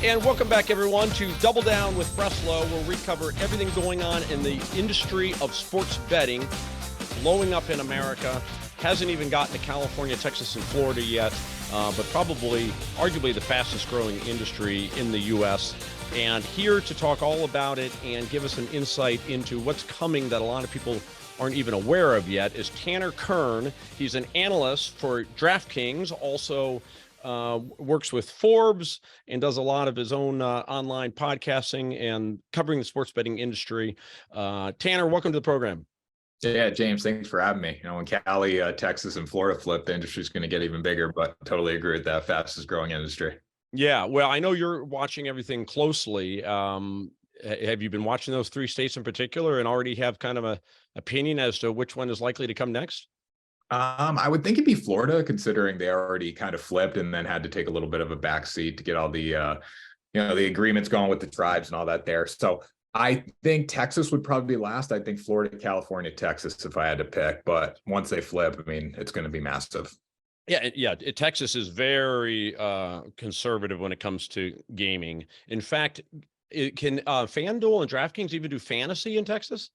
And welcome back, everyone, to Double Down with Breslo, where we cover everything going on in the industry of sports betting, blowing up in America. Hasn't even gotten to California, Texas, and Florida yet, but probably, arguably, the fastest growing industry in the U.S. And here to talk all about it and give us an insight into what's coming that a lot of people aren't even aware of yet is Tanner Kern. He's an analyst for DraftKings, also works with Forbes and does a lot of his own online podcasting and covering the sports betting industry. Tanner, welcome to the program. Yeah, James, thanks for having me. You know, when Cali, Texas, and Florida flip, the industry is going to get even bigger, but totally agree with that. Fastest growing industry. Yeah, well, I know you're watching everything closely. Have you been watching those three states in particular and already have kind of a opinion as to which one is likely to come next? I would think it'd be Florida, considering they already kind of flipped and then had to take a little bit of a backseat to get all the, the agreements going with the tribes and all that there. So I think Texas would probably be last. I think Florida, California, Texas, if I had to pick. But once they flip, I mean, it's going to be massive. Yeah. Texas is very conservative when it comes to gaming. In fact, can FanDuel and DraftKings even do fantasy in Texas?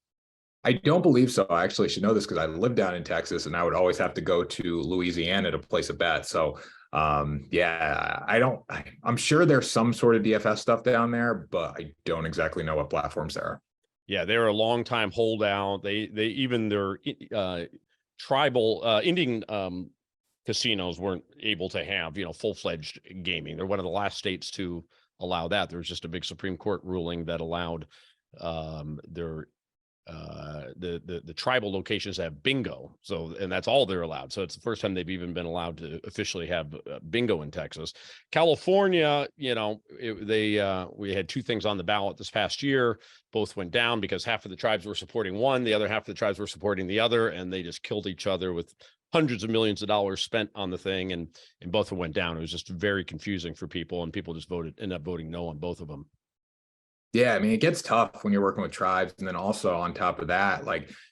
I don't believe so. I actually should know this because I live down in Texas and I would always have to go to Louisiana to place a bet. So I'm sure there's some sort of DFS stuff down there, but I don't exactly know what platforms there are. Yeah, they're a long time holdout. They even their tribal Indian casinos weren't able to have, full-fledged gaming. They're one of the last states to allow that. There was just a big Supreme Court ruling that allowed the tribal locations to have bingo. So, and that's all they're allowed. So it's the first time they've even been allowed to officially have bingo in Texas. California, we had two things on the ballot this past year. Both went down because half of the tribes were supporting one, the other half of the tribes were supporting the other, and they just killed each other with hundreds of millions of dollars spent on the thing, and both of them went down. It was just very confusing for people, and people just ended up voting no on both of them. Yeah, I mean, it gets tough when you're working with tribes. And then also on top of that,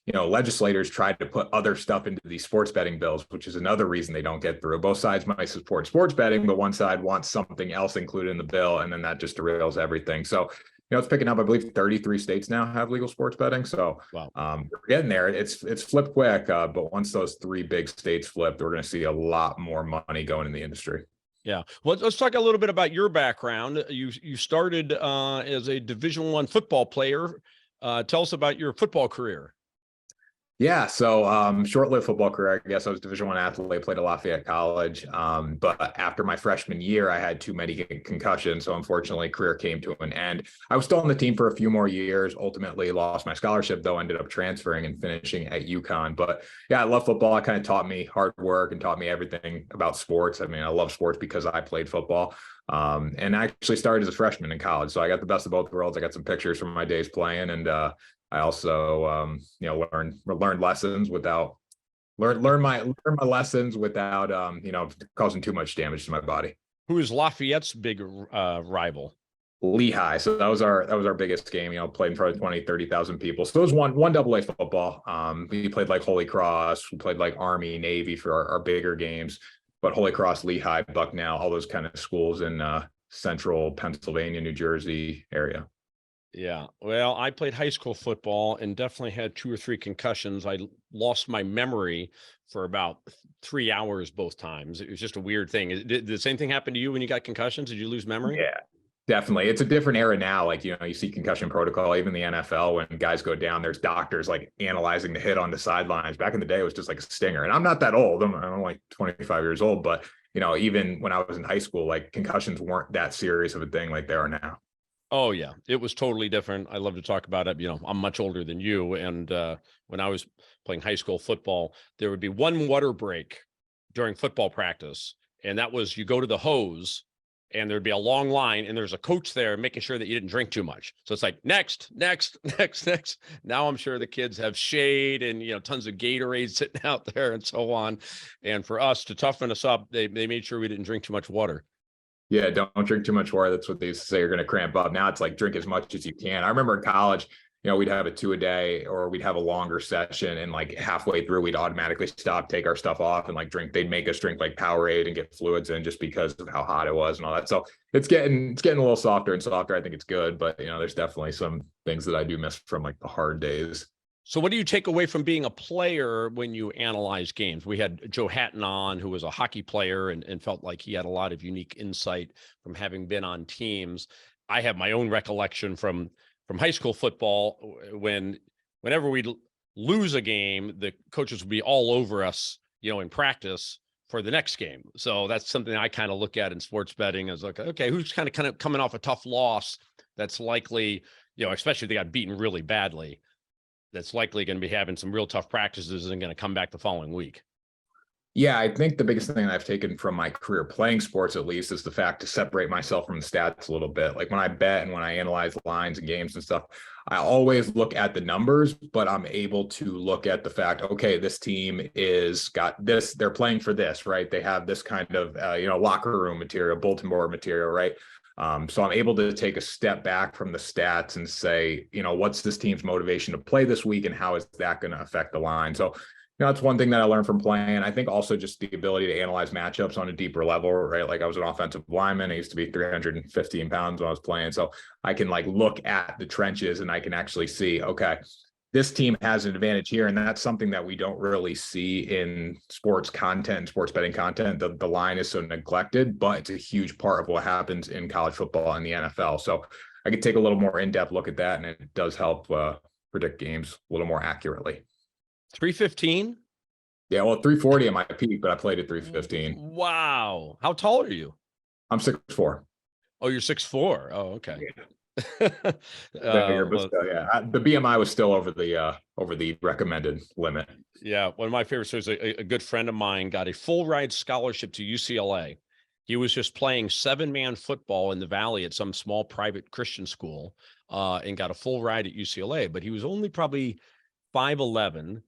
legislators tried to put other stuff into these sports betting bills, which is another reason they don't get through. Both sides might support sports betting, but one side wants something else included in the bill, and then that just derails everything. So, it's picking up. I believe 33 states now have legal sports betting. So wow. We're getting there. It's flipped quick, but once those three big states flip, we're going to see a lot more money going in the industry. Yeah. Well, let's talk a little bit about your background. You started as a Division I football player. Tell us about your football career. Yeah, so short-lived football career. I guess I was Division I athlete, played at Lafayette College. But after my freshman year, I had too many concussions. So unfortunately, career came to an end. I was still on the team for a few more years, ultimately lost my scholarship, though, ended up transferring and finishing at UConn. But yeah, I love football. It kind of taught me hard work and taught me everything about sports. I mean, I love sports because I played football. And I actually started as a freshman in college. So I got the best of both worlds. I got some pictures from my days playing, and I also, learned lessons without learn my lessons without, causing too much damage to my body. Who is Lafayette's big rival? Lehigh. So that was our biggest game, played in front of 20, 30,000 people. So it was one AA football. We played like Holy Cross, we played like Army, Navy for our bigger games, but Holy Cross, Lehigh, Bucknell, all those kind of schools in central Pennsylvania, New Jersey area. Yeah, well, I played high school football and definitely had 2 or 3 concussions. I lost my memory for about 3 hours both times. It was just a weird thing. Did the same thing happen to you when you got concussions? Did you lose memory? Yeah, definitely. It's a different era now. You see concussion protocol, even the NFL, when guys go down, there's doctors analyzing the hit on the sidelines. Back in the day, it was just like a stinger. And I'm not that old. I'm only 25 years old. But, even when I was in high school, concussions weren't that serious of a thing like they are now. Oh, yeah, it was totally different. I love to talk about it. I'm much older than you. And when I was playing high school football, there would be one water break during football practice. And that was you go to the hose and there'd be a long line and there's a coach there making sure that you didn't drink too much. So it's like next. Now I'm sure the kids have shade and, tons of Gatorade sitting out there and so on. And for us to toughen us up, they made sure we didn't drink too much water. Yeah, don't drink too much water. That's what they say. You're going to cramp up. Now it's like drink as much as you can. I remember in college, we'd have a 2-a-day, or we'd have a longer session, and like halfway through we'd automatically stop, take our stuff off, and like drink. They'd make us drink like Powerade and get fluids in just because of how hot it was and all that. So it's getting a little softer and softer. I think it's good, but there's definitely some things that I do miss from like the hard days. So what do you take away from being a player when you analyze games? We had Joe Hatton on, who was a hockey player and felt like he had a lot of unique insight from having been on teams. I have my own recollection from high school football, whenever we'd lose a game, the coaches would be all over us, in practice for the next game. So that's something I kind of look at in sports betting as like, okay, who's kind of coming off a tough loss that's likely, especially if they got beaten really badly, that's likely going to be having some real tough practices and going to come back the following week. Yeah, I think the biggest thing I've taken from my career playing sports, at least, is the fact to separate myself from the stats a little bit. Like when I bet and when I analyze lines and games and stuff, I always look at the numbers, but I'm able to look at the fact, okay, this team is got this, they're playing for this, right? They have this kind of, locker room material, bulletin board material, right? So I'm able to take a step back from the stats and say, what's this team's motivation to play this week and how is that going to affect the line? So that's one thing that I learned from playing. I think also just the ability to analyze matchups on a deeper level, right? Like I was an offensive lineman. I used to be 315 pounds when I was playing. So I can like look at the trenches and I can actually see, okay, this team has an advantage here. And that's something that we don't really see in sports content, sports betting content. The line is so neglected, but it's a huge part of what happens in college football and the NFL. So I could take a little more in-depth look at that, and it does help predict games a little more accurately. 315? Yeah, well, 340 at my peak, but I played at 315. Wow. How tall are you? I'm 6'4". Oh, you're 6'4". Oh, okay. Yeah. Bigger, but still, yeah. The BMI was still over the recommended limit. Yeah, one of my favorite stories, a good friend of mine got a full ride scholarship to UCLA. He was just playing 7-man football in the Valley at some small private Christian school, and got a full ride at UCLA, but he was only probably 5'11",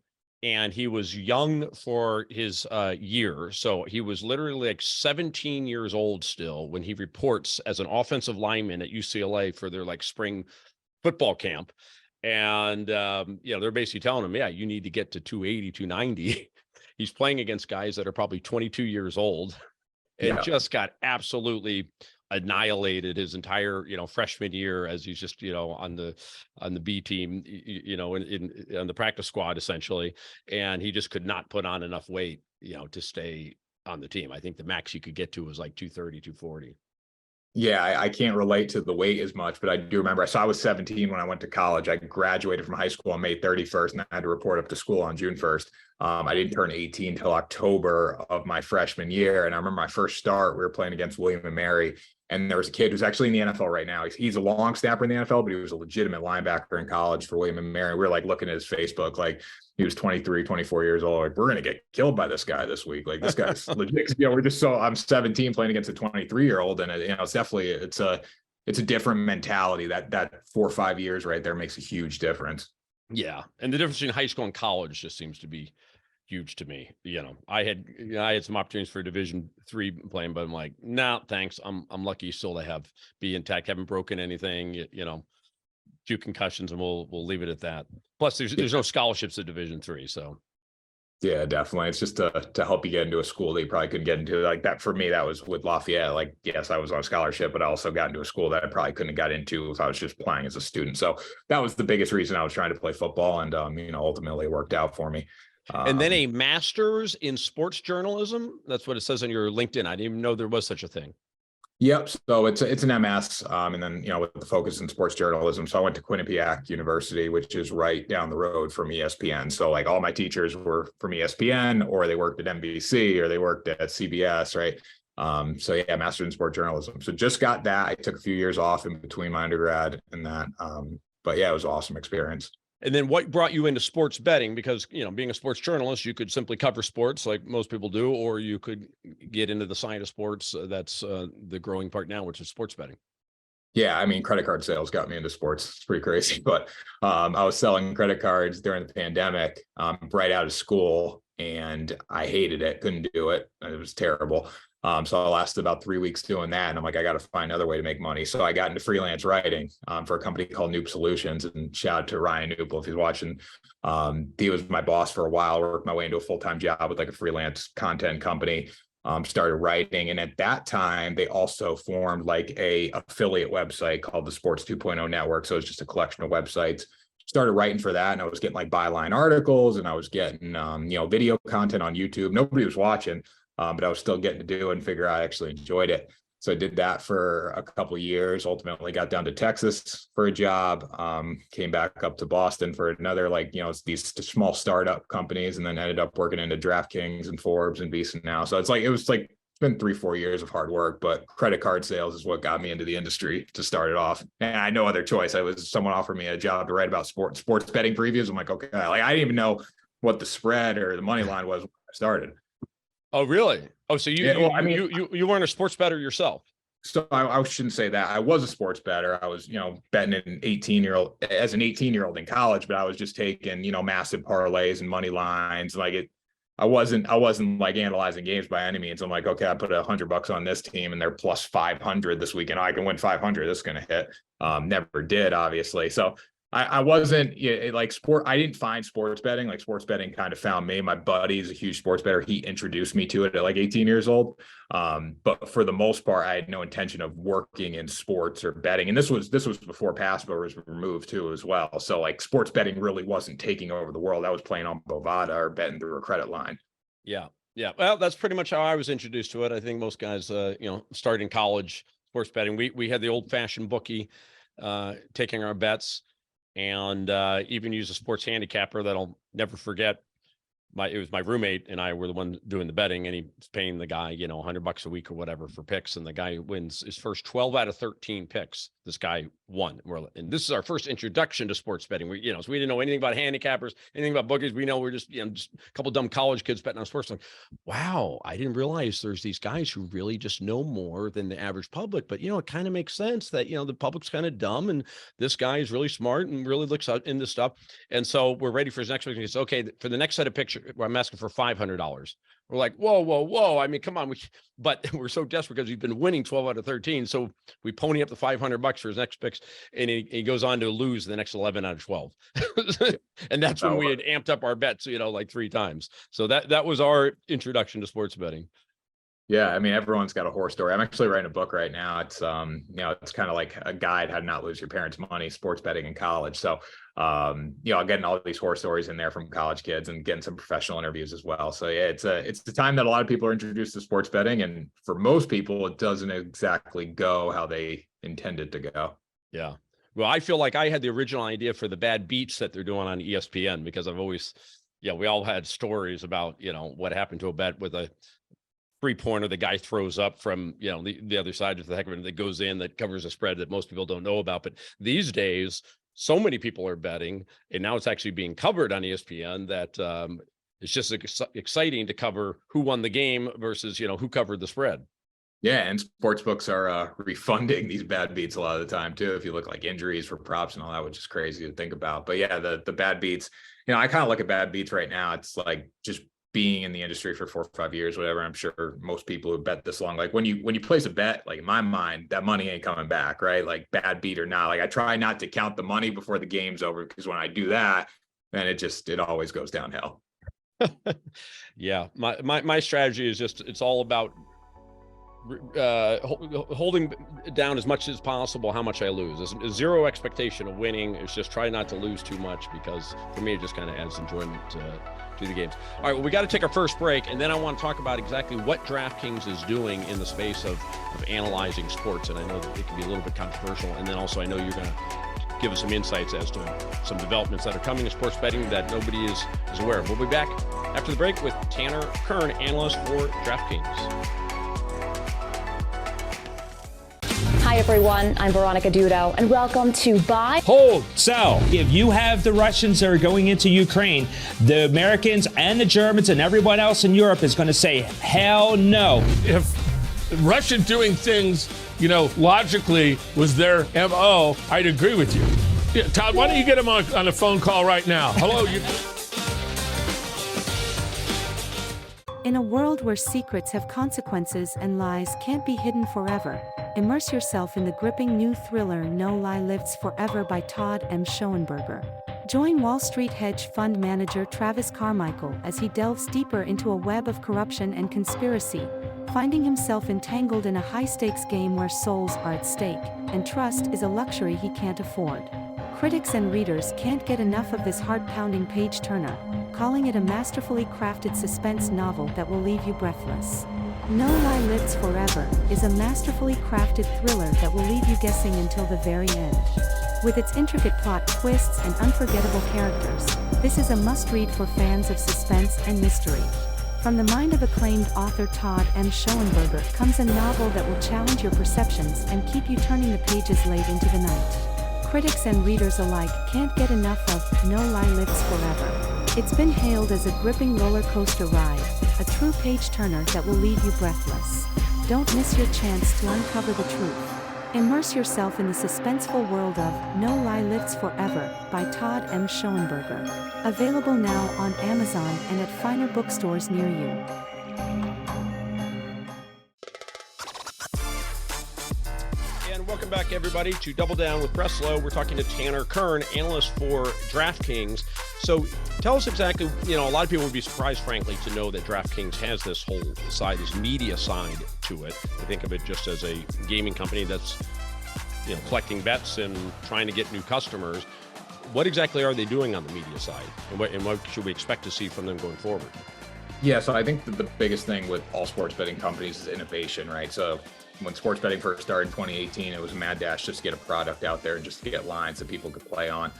and he was young for his year. So he was literally like 17 years old still when he reports as an offensive lineman at UCLA for their like spring football camp. And, they're basically telling him, yeah, you need to get to 280, 290. He's playing against guys that are probably 22 years old and just got absolutely annihilated his entire freshman year, as he's just on the B team, on the practice squad essentially, and he just could not put on enough weight to stay on the team. I think the max you could get to was like 230, 240. Yeah, I can't relate to the weight as much, but I do remember. So I was 17 when I went to college. I graduated from high school on May 31st, and I had to report up to school on June 1st. I didn't turn 18 till October of my freshman year. And I remember my first start, we were playing against William and Mary. And there was a kid who's actually in the NFL right now. He's a long snapper in the NFL, but he was a legitimate linebacker in college for William and Mary. We were like looking at his Facebook, like he was 23, 24 years old. Like, we're going to get killed by this guy this week. Like, this guy's legit. We're just I'm 17 playing against a 23-year-old. And it's definitely, it's a different mentality. That 4 or 5 years right there makes a huge difference. Yeah. And the difference between high school and college just seems to be huge to me. I had some opportunities for Division III playing, but I'm like, no, thanks. I'm lucky still to be intact, haven't broken anything, few concussions, and we'll leave it at that. Plus there's no scholarships at Division III. So yeah, definitely. It's just to help you get into a school that you probably couldn't get into. Like that for me, that was with Lafayette. Like, yes, I was on a scholarship, but I also got into a school that I probably couldn't have got into if I was just playing as a student. So that was the biggest reason I was trying to play football, and ultimately it worked out for me. And then a master's in sports journalism. That's what it says on your LinkedIn. I didn't even know there was such a thing. Yep. So it's an MS, and then with the focus in sports journalism. So I went to Quinnipiac University, which is right down the road from ESPN. So like all my teachers were from ESPN, or they worked at NBC, or they worked at CBS, right? So yeah, master in sports journalism. So just got that. I took a few years off in between my undergrad and that. But yeah, it was an awesome experience. And then what brought you into sports betting? Because, being a sports journalist, you could simply cover sports like most people do, or you could get into the side of sports. That's the growing part now, which is sports betting. Yeah, I mean, credit card sales got me into sports. It's pretty crazy, but I was selling credit cards during the pandemic, right out of school, and I hated it. Couldn't do it. It was terrible. So I lasted about 3 weeks doing that. And I'm like, I got to find another way to make money. So I got into freelance writing for a company called Noop Solutions, and shout out to Ryan Noop if he's watching. He was my boss for a while, worked my way into a full-time job with like a freelance content company, started writing. And at that time, they also formed like a affiliate website called the Sports 2.0 Network. So it's just a collection of websites. Started writing for that, and I was getting like byline articles, and I was getting video content on YouTube. Nobody was watching, but I was still getting to do it and figure I actually enjoyed it. So I did that for a couple of years, ultimately got down to Texas for a job, came back up to Boston for another, these small startup companies, and then ended up working into DraftKings and Forbes and Visa now. So it's been 3-4 years of hard work, but credit card sales is what got me into the industry to start it off. And I had no other choice. Someone offered me a job to write about sports betting previews. I'm like, okay, I didn't even know what the spread or the money line was when I started. Oh, really? Oh, so you weren't a sports bettor yourself? So I shouldn't say that. I was a sports bettor. I was, betting as an 18-year-old in college, but I was just taking, massive parlays and money lines. I wasn't like analyzing games by any means. I'm like, okay, I put $100 on this team and they're plus 500 this weekend. I can win 500. This is going to hit. Never did, obviously. So I wasn't I didn't find sports betting. Like sports betting kind of found me. My buddy's a huge sports bettor. He introduced me to it at like 18 years old. But for the most part, I had no intention of working in sports or betting. And this was before Passport was removed too, as well. So like sports betting really wasn't taking over the world. I was playing on Bovada or betting through a credit line. Yeah. Yeah. Well, that's pretty much how I was introduced to it. I think most guys, start in college, sports betting. We had the old fashioned bookie, taking our bets. And even use a sports handicapper that I'll never forget. It was my roommate and I were the one doing the betting, and he was paying the guy, $100 a week or whatever for picks. And the guy wins his first 12 out of 13 picks. This guy won. And this is our first introduction to sports betting. So we didn't know anything about handicappers, anything about bookies. We know we're just a couple dumb college kids betting on sports. Like, wow, I didn't realize there's these guys who really just know more than the average public. But, it kind of makes sense that, the public's kind of dumb and this guy is really smart and really looks out into stuff. And so we're ready for his next week. He says, okay, for the next set of pictures, I'm asking for $500. We're like, whoa. I mean, come on. But we're so desperate because he's been winning 12 out of 13. So we pony up the $500 for his next picks, and he goes on to lose the next 11 out of 12. And that's when we had amped up our bets, like 3 times. So that was our introduction to sports betting. Yeah, I mean, everyone's got a horror story. I'm actually writing a book right now. It's it's kind of like a guide how to not lose your parents' money, sports betting in college. So I'm getting all these horror stories in there from college kids and getting some professional interviews as well. So yeah, it's the time that a lot of people are introduced to sports betting, and for most people, it doesn't exactly go how they intended to go. Yeah. Well, I feel like I had the original idea for the bad beats that they're doing on ESPN, because I've always, we all had stories about, what happened to a bet with a 3-pointer the guy throws up from, the other side of the heck of it that goes in, that covers a spread that most people don't know about. But these days, so many people are betting, and now it's actually being covered on ESPN that it's just exciting to cover who won the game versus, who covered the spread. Yeah, and sports books are refunding these bad beats a lot of the time too. If you look like injuries for props and all that, which is crazy to think about. But yeah, the bad beats, I kind of look at bad beats right now. It's like just being in the industry for 4 or 5 years, whatever. I'm sure most people who bet this long, like when you place a bet, like in my mind, that money ain't coming back, right? Like bad beat or not. Like I try not to count the money before the game's over, because when I do that, then it always goes downhill. Yeah, my strategy is just, it's all about holding down as much as possible how much I lose. There's zero expectation of winning. It's just try not to lose too much, because for me it just kind of adds enjoyment to the games. All right, well, we got to take our first break, and then I want to talk about exactly what DraftKings is doing in the space of analyzing sports. And I know that it can be a little bit controversial, and then also I know you're going to give us some insights as to some developments that are coming in sports betting that nobody is aware of. We'll be back after the break with Tanner Kern, analyst for DraftKings. Hi everyone, I'm Veronica Dudo, and welcome to Buy, Hold, Sell. If you have the Russians that are going into Ukraine, the Americans and the Germans and everyone else in Europe is going to say, hell no. If Russia doing things, logically was their MO, I'd agree with you. Yeah, Todd, why don't you get him on a phone call right now? Hello, you... In a world where secrets have consequences and lies can't be hidden forever, immerse yourself in the gripping new thriller No Lie Lives Forever by Todd M. Schoenberger. Join Wall Street hedge fund manager Travis Carmichael as he delves deeper into a web of corruption and conspiracy, finding himself entangled in a high-stakes game where souls are at stake, and trust is a luxury he can't afford. Critics and readers can't get enough of this heart-pounding page-turner, calling it a masterfully crafted suspense novel that will leave you breathless. No Lie Lives Forever is a masterfully crafted thriller that will leave you guessing until the very end. With its intricate plot twists and unforgettable characters, this is a must-read for fans of suspense and mystery. From the mind of acclaimed author Todd M. Schoenberger comes a novel that will challenge your perceptions and keep you turning the pages late into the night. Critics and readers alike can't get enough of No Lie Lives Forever. It's been hailed as a gripping roller coaster ride, a true page-turner that will leave you breathless. Don't miss your chance to uncover the truth. Immerse yourself in the suspenseful world of No Lie Lives Forever by Todd M. Schoenberger. Available now on Amazon and at finer bookstores near you. And welcome back, everybody, to Double Down with Breslo. We're talking to Tanner Kern, analyst for DraftKings. So tell us exactly, a lot of people would be surprised, frankly, to know that DraftKings has this whole side, this media side to it. I think of it just as a gaming company that's, collecting bets and trying to get new customers. What exactly are they doing on the media side? And what should we expect to see from them going forward? Yeah, so I think that the biggest thing with all sports betting companies is innovation, right? So when sports betting first started in 2018, it was a mad dash just to get a product out there and just to get lines that people could play on.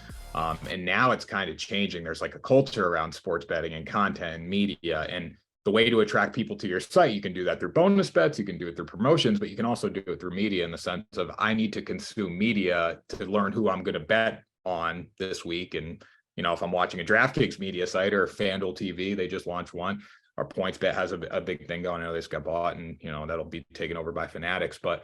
And now it's kind of changing. There's like a culture around sports betting and content and media. And the way to attract people to your site, you can do that through bonus bets, you can do it through promotions, but you can also do it through media in the sense of I need to consume media to learn who I'm going to bet on this week. And, if I'm watching a DraftKings media site or FanDuel TV, they just launched one. Our PointsBet has a big thing going. I know they just got bought and, that'll be taken over by Fanatics. But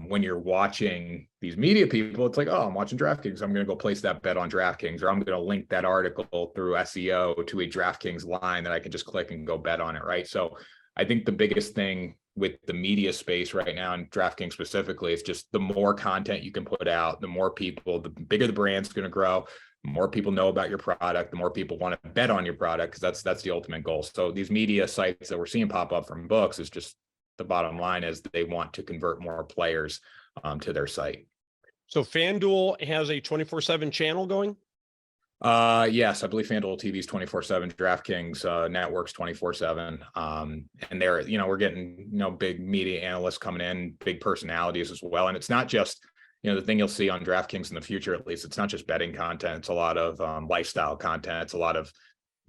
when you're watching these media people, it's like, oh, I'm watching DraftKings. I'm going to go place that bet on DraftKings, or I'm going to link that article through SEO to a DraftKings line that I can just click and go bet on it, right? So I think the biggest thing with the media space right now, and DraftKings specifically, is just the more content you can put out, the more people, the bigger the brand's going to grow. The more people know about your product, the more people want to bet on your product, because that's the ultimate goal. So these media sites that we're seeing pop up from books is just the bottom line is they want to convert more players to their site. So FanDuel has a 24/7 channel going? Yes, I believe FanDuel TV is 24/7, DraftKings networks 24/7. And they're, we're getting, big media analysts coming in, big personalities as well. And it's not just, the thing you'll see on DraftKings in the future, at least, it's not just betting content. It's a lot of lifestyle content. It's a lot of,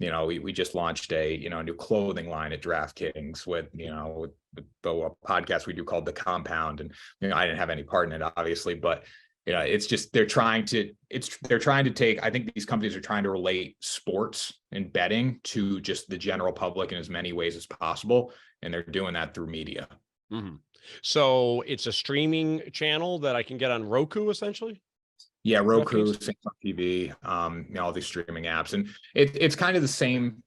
we just launched a new clothing line at DraftKings with the podcast we do called The Compound, and I didn't have any part in it, obviously, but it's just they're trying to take. I think these companies are trying to relate sports and betting to just the general public in as many ways as possible, and they're doing that through media. Mm-hmm. So it's a streaming channel that I can get on Roku, essentially. Yeah, Roku, Samsung TV, all these streaming apps, and it's kind of the same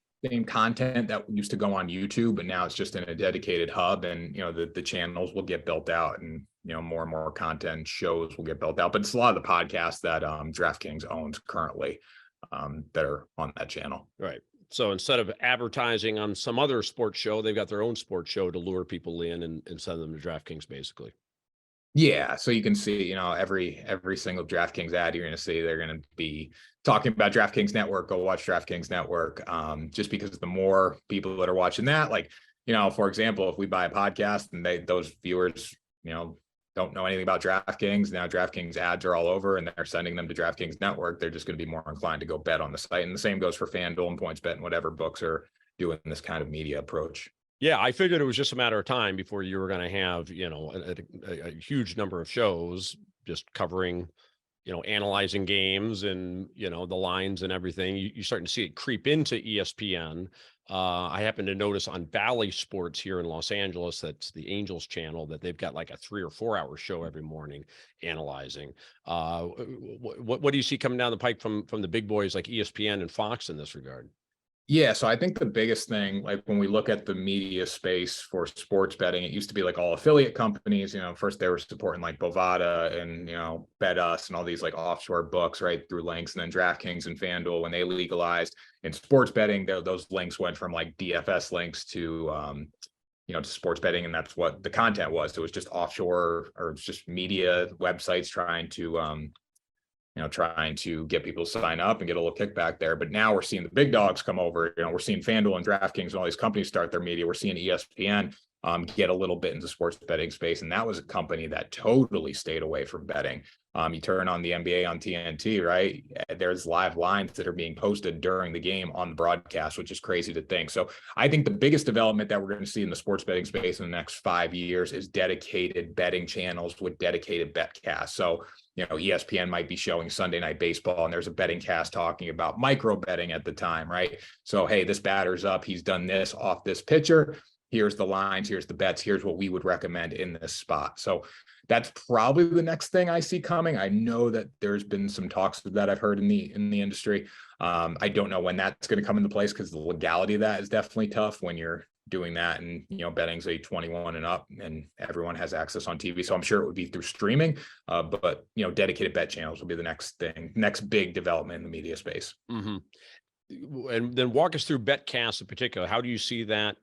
content that used to go on YouTube, but now it's just in a dedicated hub, and the channels will get built out, and more and more content shows will get built out. But it's a lot of the podcasts that DraftKings owns currently that are on that channel. Right. So instead of advertising on some other sports show, they've got their own sports show to lure people in and send them to DraftKings, basically. Yeah, so you can see, every single DraftKings ad you're going to see, they're going to be talking about DraftKings Network. Go watch DraftKings Network. Just because the more people that are watching that, like, for example, if we buy a podcast and those viewers, don't know anything about DraftKings, now DraftKings ads are all over and they're sending them to DraftKings Network, they're just going to be more inclined to go bet on the site. And the same goes for FanDuel and PointsBet and whatever books are doing this kind of media approach. Yeah, I figured it was just a matter of time before you were going to have, a huge number of shows just covering, analyzing games and, the lines and everything. You're starting to see it creep into ESPN. I happen to notice on Valley Sports here in Los Angeles, that's the Angels channel, that they've got like a 3 or 4 hour show every morning analyzing. What do you see coming down the pike from the big boys like ESPN and Fox in this regard? Yeah, so I think the biggest thing, like when we look at the media space for sports betting, it used to be like all affiliate companies. First they were supporting like Bovada and Bet Us and all these like offshore books right through links, and then DraftKings and FanDuel when they legalized. In sports betting, those links went from like DFS links to to sports betting, and that's what the content was. It was just offshore, or it's just media websites trying to get people to sign up and get a little kickback there. But now we're seeing the big dogs come over. We're seeing FanDuel and DraftKings and all these companies start their media. We're seeing ESPN get a little bit into sports betting space. And that was a company that totally stayed away from betting. You turn on the NBA on TNT, right? There's live lines that are being posted during the game on the broadcast, which is crazy to think. So I think the biggest development that we're going to see in the sports betting space in the next 5 years is dedicated betting channels with dedicated betcasts. So ESPN might be showing Sunday Night Baseball, and there's a Bettingcast talking about micro betting at the time, right? So, hey, this batter's up. He's done this off this pitcher. Here's the lines. Here's the bets. Here's what we would recommend in this spot. So that's probably the next thing I see coming. I know that there's been some talks of that I've heard in the industry. I don't know when that's going to come into place, because the legality of that is definitely tough when you're doing that, and betting's a 21 and up, and everyone has access on TV. So I'm sure it would be through streaming, but dedicated bet channels will be the next big development in the media space. Mm-hmm. And then walk us through Betcast in particular. How do you see that?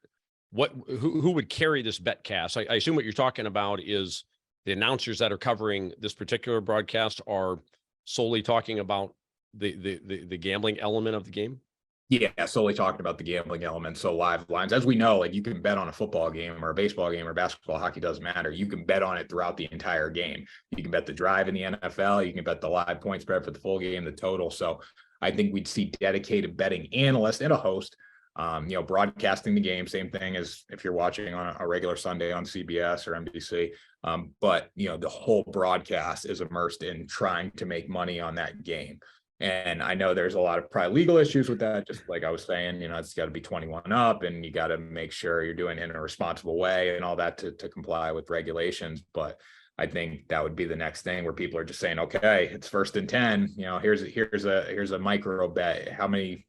Who would carry this Betcast? I assume what you're talking about is the announcers that are covering this particular broadcast are solely talking about the gambling element of the game. Yeah, solely talking about the gambling element. So live lines, as we know, like you can bet on a football game or a baseball game or basketball, hockey, doesn't matter. You can bet on it throughout the entire game. You can bet the drive in the NFL. You can bet the live point spread for the full game, the total. So I think we'd see dedicated betting analyst and a host, broadcasting the game. Same thing as if you're watching on a regular Sunday on CBS or NBC. But the whole broadcast is immersed in trying to make money on that game. And I know there's a lot of probably legal issues with that. Just like I was saying, it's got to be 21 up, and you got to make sure you're doing it in a responsible way and all that to comply with regulations. But I think that would be the next thing, where people are just saying, okay, it's 1st and 10, here's a micro bet. How many,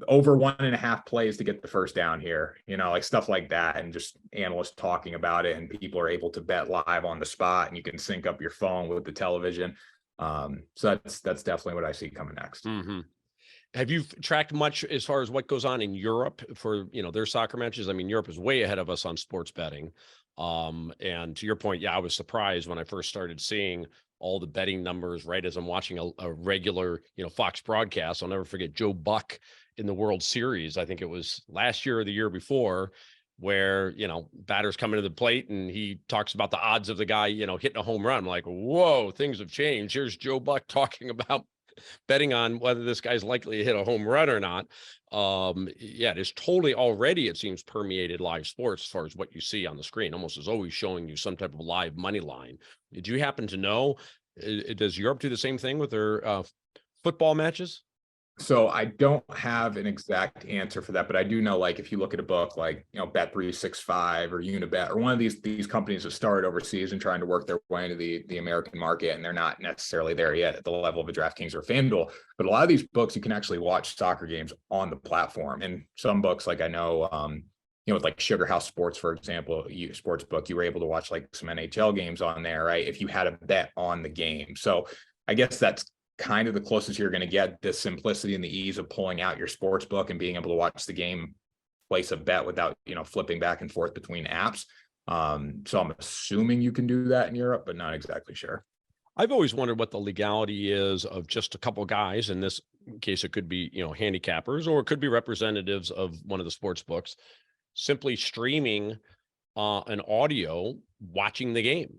over 1.5 plays to get the first down here, like stuff like that. And just analysts talking about it, and people are able to bet live on the spot, and you can sync up your phone with the television. So that's definitely what I see coming next. Mm-hmm. Have you tracked much as far as what goes on in Europe for, their soccer matches? I mean, Europe is way ahead of us on sports betting. And to your point, yeah, I was surprised when I first started seeing all the betting numbers, right, as I'm watching a regular, Fox broadcast. I'll never forget Joe Buck in the World Series. I think it was last year or the year before, where, batters come into the plate and he talks about the odds of the guy, hitting a home run. I'm like, whoa, things have changed. Here's Joe Buck talking about betting on whether this guy's likely to hit a home run or not. Yeah, it is totally already, it seems, permeated live sports as far as what you see on the screen. Almost is always showing you some type of live money line. Did you happen to know, does Europe do the same thing with their football matches? So I don't have an exact answer for that, but I do know, like, if you look at a book like, Bet365 or Unibet or one of these companies that started overseas and trying to work their way into the American market, and they're not necessarily there yet at the level of a DraftKings or FanDuel, but a lot of these books, you can actually watch soccer games on the platform. And some books, like I know, with like Sugar House Sports, for example, sportsbook, you were able to watch like some NHL games on there, right? If you had a bet on the game. So I guess that's kind of the closest you're going to get the simplicity and the ease of pulling out your sports book and being able to watch the game, place a bet without, flipping back and forth between apps. So I'm assuming you can do that in Europe, but not exactly sure. I've always wondered what the legality is of just a couple guys. In this case, it could be, handicappers, or it could be representatives of one of the sports books, simply streaming an audio, watching the game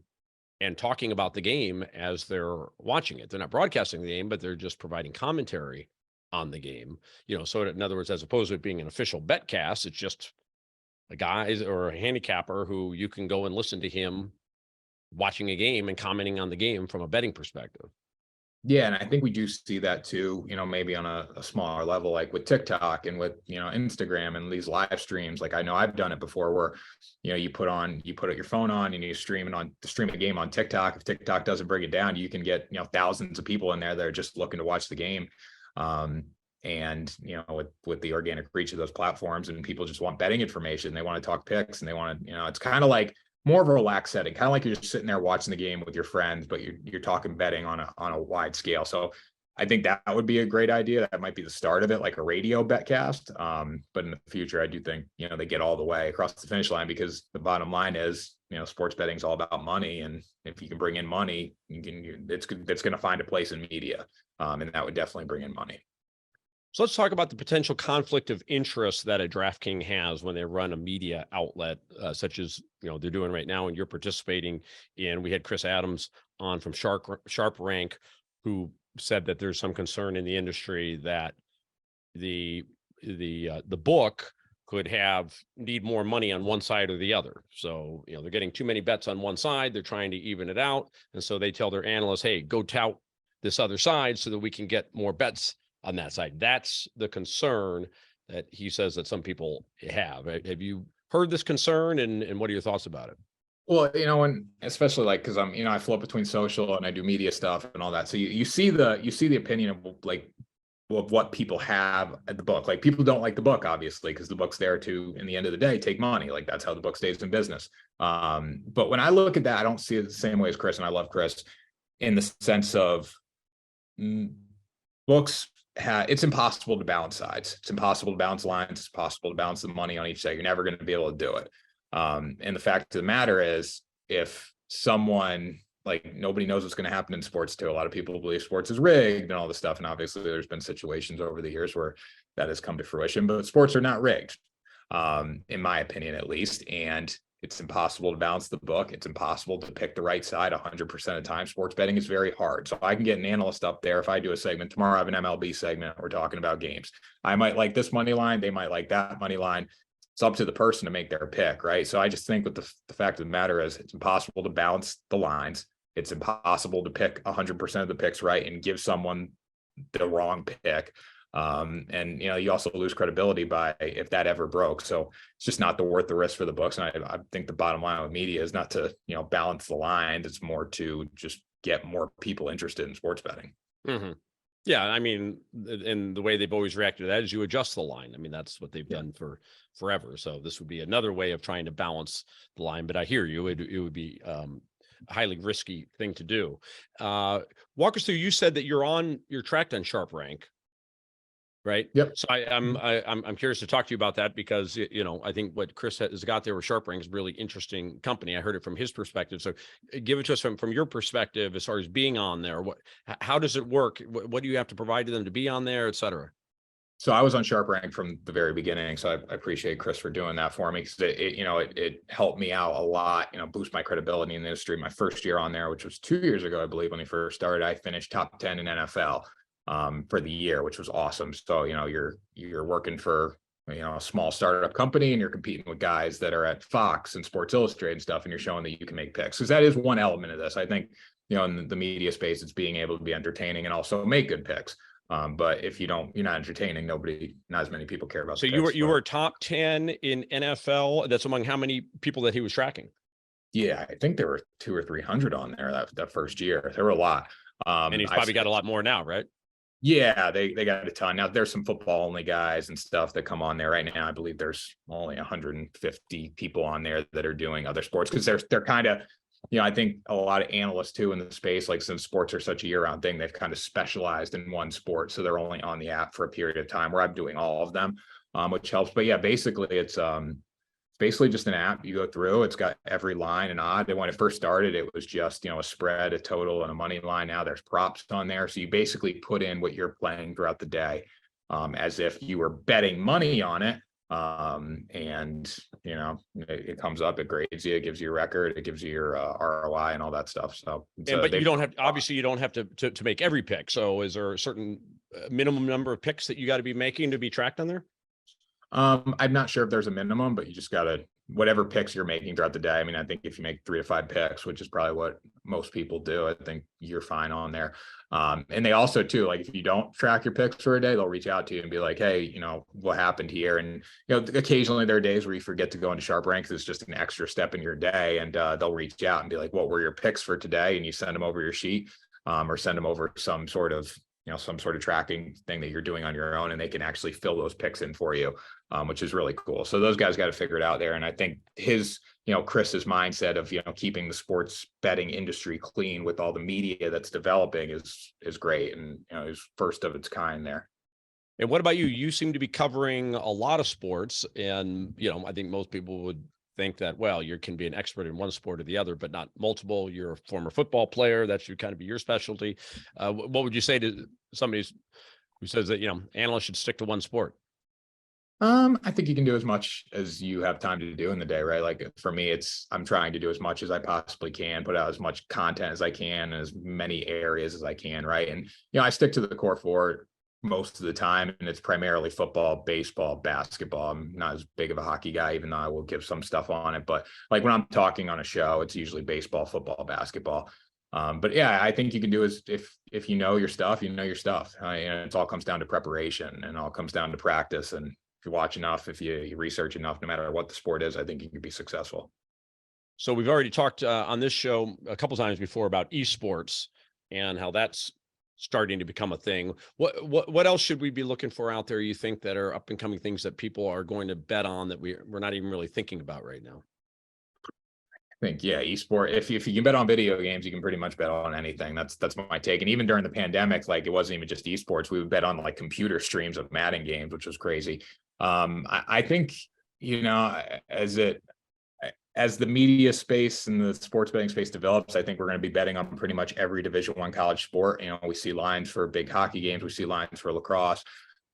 and talking about the game as they're watching it. They're not broadcasting the game, but they're just providing commentary on the game. So in other words, as opposed to it being an official betcast, it's just a guy or a handicapper who you can go and listen to him watching a game and commenting on the game from a betting perspective. Yeah, and I think we do see that too, maybe on a smaller level, like with TikTok and with, Instagram and these live streams. Like I know I've done it before, where, you put your phone on and you stream a game on TikTok. If TikTok doesn't bring it down, you can get, thousands of people in there that are just looking to watch the game. And, with the organic reach of those platforms, and people just want betting information. They want to talk picks, and they want to, it's kind of like more of a relaxed setting, kind of like you're just sitting there watching the game with your friends, but you're talking betting on a wide scale. So I think that would be a great idea. That might be the start of it, like a radio betcast. But in the future, I do think, they get all the way across the finish line, because the bottom line is, sports betting is all about money. And if you can bring in money, it's going to find a place in media. And that would definitely bring in money. So let's talk about the potential conflict of interest that a DraftKings has when they run a media outlet, such as, they're doing right now, and you're participating in. We had Chris Adams on from Sharp Rank, who said that there's some concern in the industry that the book could need more money on one side or the other. So, they're getting too many bets on one side. They're trying to even it out. And so they tell their analysts, hey, go tout this other side so that we can get more bets on that side. That's the concern that he says that some people have. Have you heard this concern, and what are your thoughts about it? Well, and especially because I float between social and I do media stuff and all that. So you see the opinion of what people have at the book. Like, people don't like the book, obviously, because the book's there to, in the end of the day, take money. Like, that's how the book stays in business. But when I look at that, I don't see it the same way as Chris, and I love Chris, in the sense of books. It's impossible to balance sides. It's impossible to balance lines. It's impossible to balance the money on each side. You're never going to be able to do it. And the fact of the matter is, if someone, nobody knows what's going to happen in sports too. A lot of people believe sports is rigged and all this stuff. And obviously there's been situations over the years where that has come to fruition, but sports are not rigged, in my opinion, at least. And it's impossible to balance the book. It's impossible to pick the right side 100% of the time. Sports betting is very hard. So I can get an analyst up there. If I do a segment tomorrow, I have an MLB segment. We're talking about games. I might like this money line. They might like that money line. It's up to the person to make their pick, right? So I just think with the fact of the matter is, it's impossible to balance the lines. It's impossible to pick 100% of the picks right and give someone the wrong pick. And you also lose credibility by if that ever broke. So it's just not worth the risk for the books. And I think the bottom line with media is not to balance the lines. It's more to just get more people interested in sports betting. Mm-hmm. Yeah, I mean, and the way they've always reacted to that is you adjust the line. I mean, that's what they've done for forever. So this would be another way of trying to balance the line. But I hear you. It would be a highly risky thing to do. Walk us through. You said that you're tracked on Sharp Rank, right? Yep. So I'm curious to talk to you about that, because I think what Chris has got there with Sharp Rank is a really interesting company. I heard it from his perspective. So give it to us from your perspective as far as being on there. How does it work? What do you have to provide to them to be on there, et cetera? So I was on Sharp Rank from the very beginning. So I appreciate Chris for doing that for me, because it helped me out a lot, boost my credibility in the industry. My first year on there, which was 2 years ago, I believe, when he first started, I finished top 10 in NFL. For the year, which was awesome. So, you're working for, a small startup company, and you're competing with guys that are at Fox and Sports Illustrated and stuff, and you're showing that you can make picks. Because that is one element of this. I think, in the media space, it's being able to be entertaining and also make good picks. But if you're not entertaining, not as many people care about. So you were top 10 in NFL. That's among how many people that he was tracking? Yeah, I think there were 200 or 300 on there that first year. There were a lot. And he's probably got a lot more now, right? Yeah, they got a ton. Now there's some football only guys and stuff that come on there right now. I believe there's only 150 people on there that are doing other sports, because they're kind of, I think a lot of analysts too in the space, since sports are such a year-round thing, they've kind of specialized in one sport. So they're only on the app for a period of time, where I'm doing all of them, which helps. But yeah, basically it's basically just an app. You go through, it's got every line and odd. And when it first started, it was just, a spread, a total, and a money line. Now there's props on there. So you basically put in what you're playing throughout the day, as if you were betting money on it. And it comes up, it grades you, it gives you a record, it gives you your ROI and all that stuff. So, but you don't have to make every pick. So is there a certain minimum number of picks that you got to be making to be tracked on there? I'm not sure if there's a minimum, but you just gotta, whatever picks you're making throughout the day. I mean, I think if you make 3 to 5 picks, which is probably what most people do, I think you're fine on there. And they also too, if you don't track your picks for a day, they'll reach out to you and be like, hey, what happened here? And, occasionally there are days where you forget to go into Sharp Ranks. It's just an extra step in your day. And they'll reach out and be like, what were your picks for today? And you send them over your sheet, or send them over some sort of some sort of tracking thing that you're doing on your own, and they can actually fill those picks in for you, which is really cool. So those guys got to figure it out there. And I think Chris's mindset of, keeping the sports betting industry clean with all the media that's developing is great. And, is first of its kind there. And what about you? You seem to be covering a lot of sports, and, I think most people would think that, well, you can be an expert in one sport or the other, but not multiple. You're a former football player. That should kind of be your specialty. What would you say to somebody who says that, analysts should stick to one sport? I think you can do as much as you have time to do in the day, right? Like for me, I'm trying to do as much as I possibly can, put out as much content as I can, in as many areas as I can, right? And, I stick to the core four most of the time, and it's primarily football, baseball, basketball. I'm not as big of a hockey guy, even though I will give some stuff on it. But like when I'm talking on a show, it's usually baseball, football, basketball. But yeah, I think you can do is if you know your stuff, you know your stuff. And it all comes down to preparation, and all comes down to practice. And if you watch enough, if you research enough, no matter what the sport is, I think you can be successful. So we've already talked on this show a couple times before about esports and how that's starting to become a thing. What else should we be looking for out there, you think, that are up and coming things that people are going to bet on that we're not even really thinking about right now? I think, yeah, esport, if you can bet on video games, you can pretty much bet on anything. That's my take. And even during the pandemic, like, it wasn't even just esports. We would bet on like computer streams of Madden games, which was crazy. I think, as the media space and the sports betting space develops, I think we're going to be betting on pretty much every Division I college sport. We see lines for big hockey games. We see lines for lacrosse.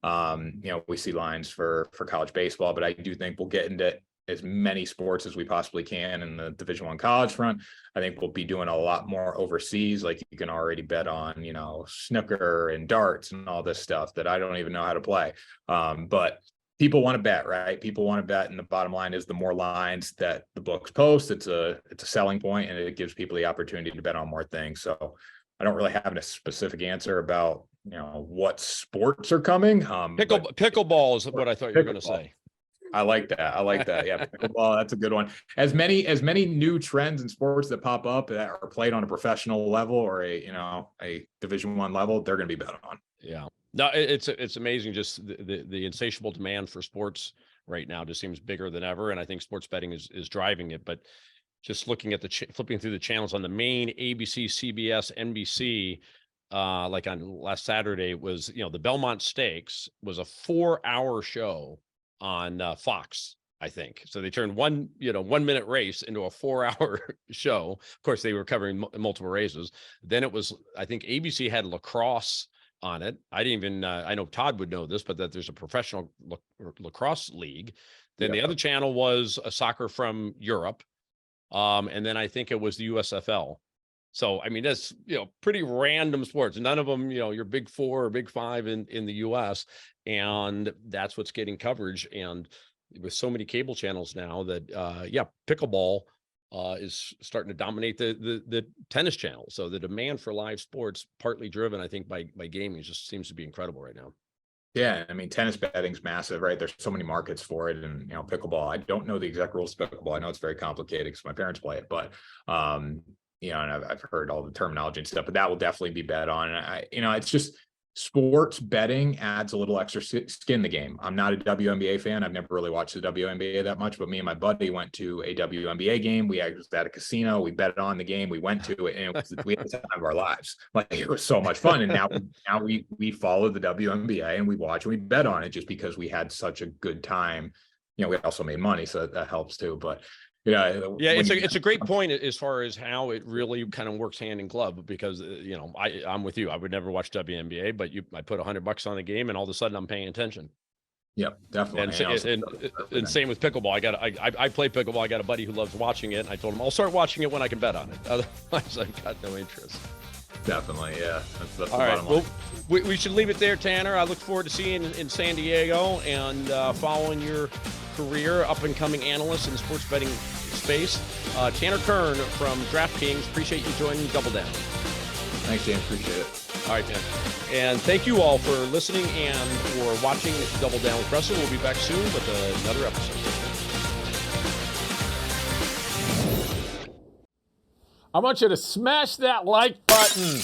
We see lines for college baseball. But I do think we'll get into as many sports as we possibly can in the Division I college front. I think we'll be doing a lot more overseas. Like, you can already bet on, snooker and darts and all this stuff that I don't even know how to play. But people want to bet, right? People want to bet, and the bottom line is the more lines that the books post, it's a selling point, and it gives people the opportunity to bet on more things. So I don't really have a specific answer about what sports are coming. Pickleball is what I thought you were going to say. I like that. Yeah, pickleball, that's a good one. As many new trends in sports that pop up that are played on a professional level or a Division I level, they're going to be bet on. Yeah. No, it's amazing. Just the insatiable demand for sports right now just seems bigger than ever, and I think sports betting is driving it. But just looking at flipping through the channels on the main ABC, CBS, NBC, like on last Saturday was the Belmont Stakes was a 4-hour show on Fox, I think. So they turned 1 minute race into a 4-hour show. Of course, they were covering multiple races. Then it was, I think ABC had lacrosse on it. I didn't even, I know Todd would know this, but that there's a professional lacrosse league. Then the other channel was a soccer from Europe. And then I think it was the USFL. So, I mean, that's, pretty random sports. None of them, your big four or big five in the US. And that's what's getting coverage. And with so many cable channels now that, pickleball is starting to dominate the tennis channel. So the demand for live sports, partly driven, I think, by gaming, just seems to be incredible right now. Yeah, I mean, tennis betting's massive, right? There's so many markets for it, and pickleball. I don't know the exact rules of pickleball. I know it's very complicated because my parents play it, but and I've heard all the terminology and stuff. But that will definitely be bet on. And it's just sports betting adds a little extra skin in the game. I'm not a WNBA fan. I've never really watched the WNBA that much, but me and my buddy went to a WNBA game. We was at a casino. We bet on the game. We went to it, and we had the time of our lives. Like, it was so much fun. And now we follow the WNBA and we watch and we bet on it just because we had such a good time. We also made money, so that helps too. But it's a great point as far as how it really kind of works hand in glove, because I'm with you. I would never watch WNBA, but I put $100 on the game, and all of a sudden I'm paying attention. Yep, definitely. And same with pickleball. I play pickleball. I got a buddy who loves watching it, and I told him I'll start watching it when I can bet on it. Otherwise, I've got no interest. Definitely, yeah. That's the all right. bottom line. Well, we should leave it there, Tanner. I look forward to seeing you in San Diego and following your career, up and coming analyst in the sports betting space. Tanner Kern from DraftKings. Appreciate you joining Double Down. Thanks, James. Appreciate it. All right, man. And thank you all for listening and for watching Double Down with Breslo. We'll be back soon with another episode. I want you to smash that like button.